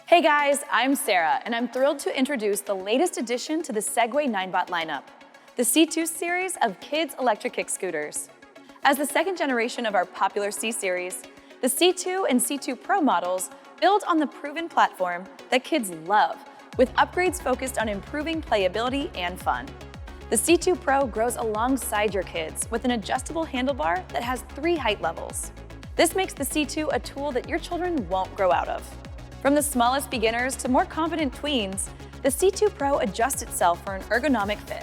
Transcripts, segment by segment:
Hey guys, I'm Sarah, and I'm thrilled to introduce the latest addition to the Segway-Ninebot lineup, the C2 series of kids' electric kick scooters. As the second generation of our popular C series, the C2 and C2 Pro models build on the proven platform that kids love, with upgrades focused on improving playability and fun. The C2 Pro grows alongside your kids with an adjustable handlebar that has 3 height levels. This makes the C2 a tool that your children won't grow out of. From the smallest beginners to more confident tweens, the C2 Pro adjusts itself for an ergonomic fit.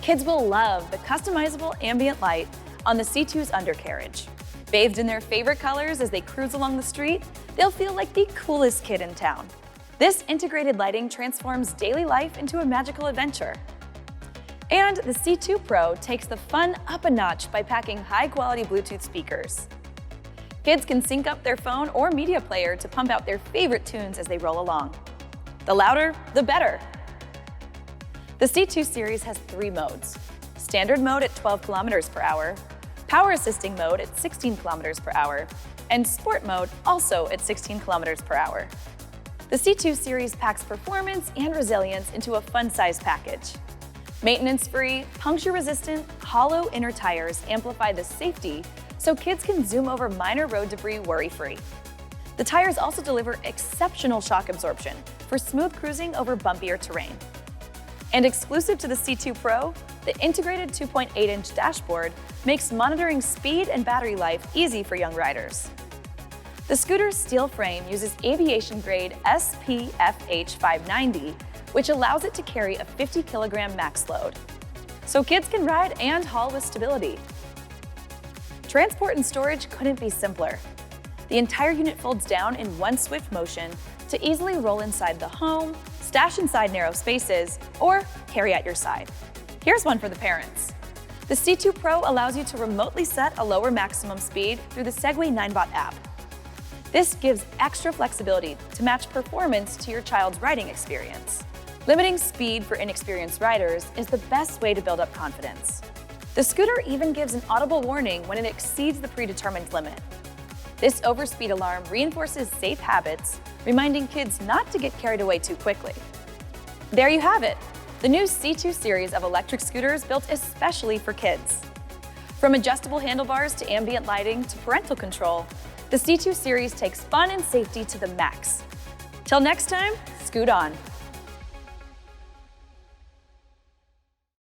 Kids will love the customizable ambient light on the C2's undercarriage. Bathed in their favorite colors as they cruise along the street, they'll feel like the coolest kid in town. This integrated lighting transforms daily life into a magical adventure. And the C2 Pro takes the fun up a notch by packing high-quality Bluetooth speakers. Kids can sync up their phone or media player to pump out their favorite tunes as they roll along. The louder, the better. The C2 series has 3 modes: standard mode at 12 kilometers per hour, power assisting mode at 16 kilometers per hour, and sport mode also at 16 kilometers per hour. The C2 series packs performance and resilience into a fun-sized package. Maintenance-free, puncture-resistant, hollow inner tires amplify the safety so kids can zoom over minor road debris worry-free. The tires also deliver exceptional shock absorption for smooth cruising over bumpier terrain. And exclusive to the C2 Pro, the integrated 2.8-inch dashboard makes monitoring speed and battery life easy for young riders. The scooter's steel frame uses aviation-grade SPFH 590, which allows it to carry a 50-kilogram max load. So kids can ride and haul with stability. Transport and storage couldn't be simpler. The entire unit folds down in one swift motion to easily roll inside the home, stash inside narrow spaces, or carry at your side. Here's one for the parents. The C2 Pro allows you to remotely set a lower maximum speed through the Segway-Ninebot app. This gives extra flexibility to match performance to your child's riding experience. Limiting speed for inexperienced riders is the best way to build up confidence. The scooter even gives an audible warning when it exceeds the predetermined limit. This overspeed alarm reinforces safe habits, reminding kids not to get carried away too quickly. There you have it, the new C2 series of electric scooters built especially for kids. From adjustable handlebars to ambient lighting to parental control, the C2 series takes fun and safety to the max. Till next time, scoot on.